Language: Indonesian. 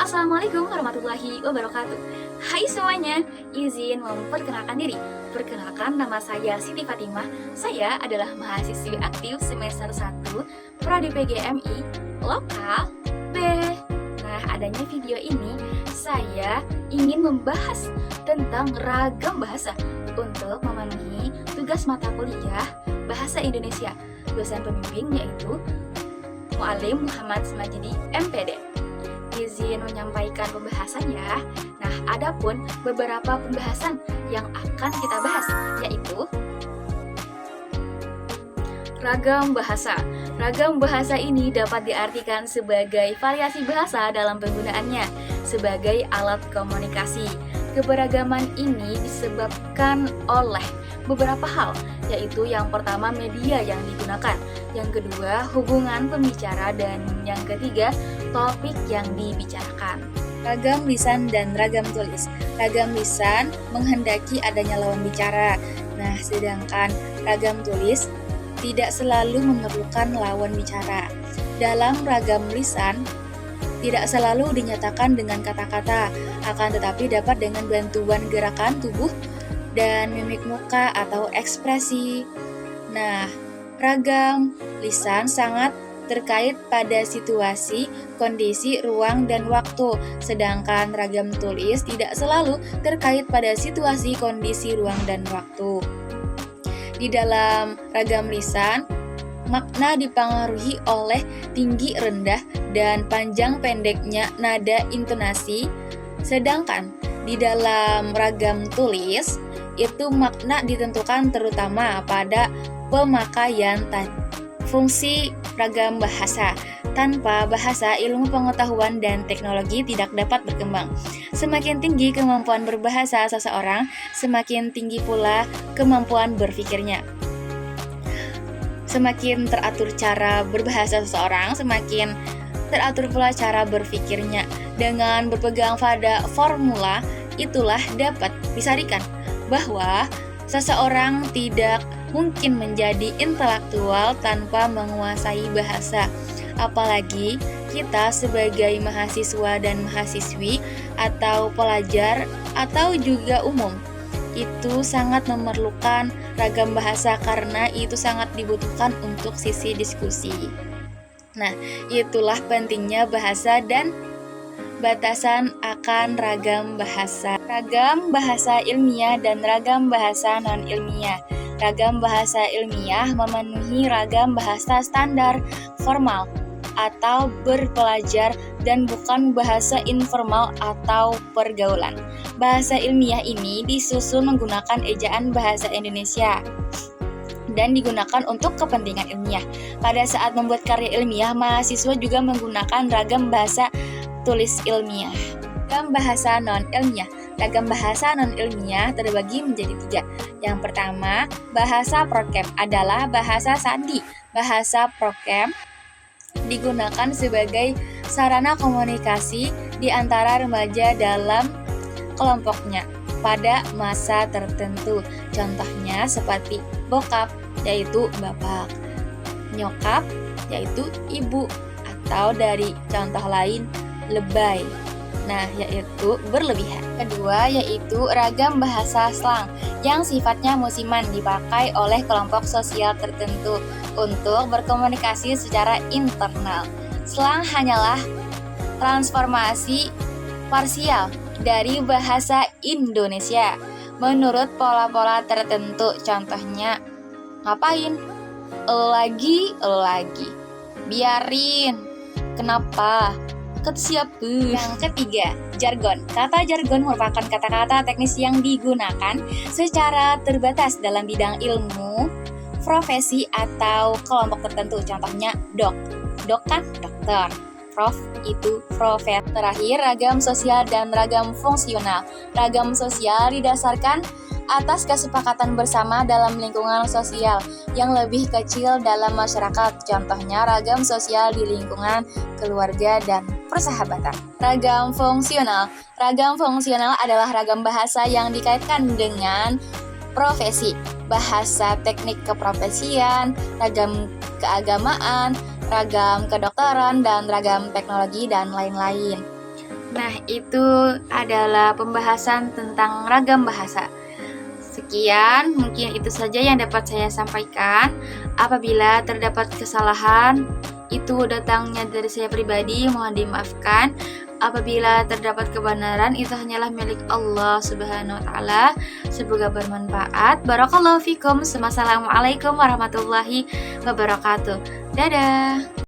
Assalamualaikum warahmatullahi wabarakatuh. Hai semuanya, izin memperkenalkan diri. Perkenalkan, nama saya Siti Fatimah. Saya adalah mahasiswi aktif semester 1 Prodi PGMI Lokal B. Nah, adanya video ini, saya ingin membahas tentang ragam bahasa untuk memenuhi tugas mata kuliah Bahasa Indonesia. Dosen pembimbing yaitu Muallim Muhammad Majidi MPD. Izin menyampaikan pembahasan ya. Nah, adapun beberapa pembahasan yang akan kita bahas yaitu ragam bahasa. Ragam bahasa ini dapat diartikan sebagai variasi bahasa dalam penggunaannya sebagai alat komunikasi. Keberagaman ini disebabkan oleh beberapa hal, yaitu yang pertama media yang digunakan, yang kedua hubungan pembicara, dan yang ketiga topik yang dibicarakan. Ragam lisan dan ragam tulis. Ragam lisan menghendaki adanya lawan bicara. Nah, sedangkan ragam tulis tidak selalu memerlukan lawan bicara. Dalam ragam lisan tidak selalu dinyatakan dengan kata-kata, akan tetapi dapat dengan bantuan gerakan tubuh dan mimik muka atau ekspresi. Nah, ragam lisan sangat terkait pada situasi, kondisi, ruang, dan waktu. Sedangkan ragam tulis tidak selalu terkait pada situasi, kondisi, ruang, dan waktu. Di dalam ragam lisan, makna dipengaruhi oleh tinggi rendah dan panjang pendeknya nada intonasi. Sedangkan di dalam ragam tulis, itu makna ditentukan terutama pada pemakaian fungsi ragam bahasa. Tanpa bahasa, ilmu pengetahuan dan teknologi tidak dapat berkembang. Semakin tinggi kemampuan berbahasa seseorang, semakin tinggi pula kemampuan berpikirnya. Semakin teratur cara berbahasa seseorang, semakin teratur pula cara berpikirnya. Dengan berpegang pada formula itulah dapat disarikan bahwa seseorang tidak mungkin menjadi intelektual tanpa menguasai bahasa. Apalagi kita sebagai mahasiswa dan mahasiswi atau pelajar atau juga umum itu sangat memerlukan ragam bahasa karena itu sangat dibutuhkan untuk sisi diskusi. Nah, itulah pentingnya bahasa dan batasan akan ragam bahasa. Ragam bahasa ilmiah dan ragam bahasa non-ilmiah. Ragam bahasa ilmiah memenuhi ragam bahasa standar, formal, atau berpelajar dan bukan bahasa informal atau pergaulan. Bahasa ilmiah ini disusun menggunakan ejaan bahasa Indonesia dan digunakan untuk kepentingan ilmiah. Pada saat membuat karya ilmiah, mahasiswa juga menggunakan ragam bahasa tulis ilmiah. Ragam bahasa non-ilmiah. Ragam bahasa non-ilmiah terbagi menjadi 3. Yang pertama, bahasa prokem adalah bahasa sandi. Bahasa prokem digunakan sebagai sarana komunikasi di antara remaja dalam kelompoknya pada masa tertentu. Contohnya seperti bokap, yaitu bapak, nyokap, yaitu ibu, atau dari contoh lain lebay, nah yaitu berlebihan. Kedua yaitu ragam bahasa slang yang sifatnya musiman dipakai oleh kelompok sosial tertentu untuk berkomunikasi secara internal. Slang hanyalah transformasi parsial dari bahasa Indonesia menurut pola-pola tertentu. Contohnya, ngapain? Lagi, biarin, kenapa, kesiapun. Yang ketiga, jargon. Kata jargon merupakan kata-kata teknis yang digunakan secara terbatas dalam bidang ilmu, profesi, atau kelompok tertentu. Contohnya dok kan dokter, prof itu profet. Terakhir, ragam sosial dan ragam fungsional. Ragam sosial didasarkan atas kesepakatan bersama dalam lingkungan sosial yang lebih kecil dalam masyarakat. Contohnya ragam sosial di lingkungan keluarga dan persahabatan. Ragam fungsional. Ragam fungsional adalah ragam bahasa yang dikaitkan dengan profesi, bahasa teknik keprofesian, ragam keagamaan, ragam kedokteran, dan ragam teknologi, dan lain-lain. Nah, itu adalah pembahasan tentang ragam bahasa. Sekian, mungkin itu saja yang dapat saya sampaikan. Apabila terdapat kesalahan, itu datangnya dari saya pribadi, mohon dimaafkan. Apabila terdapat kebenaran, itu hanyalah milik Allah Subhanahu wa Ta'ala. Semoga bermanfaat. Barakallahu fikum. Wassalamualaikum warahmatullahi wabarakatuh. Dadah.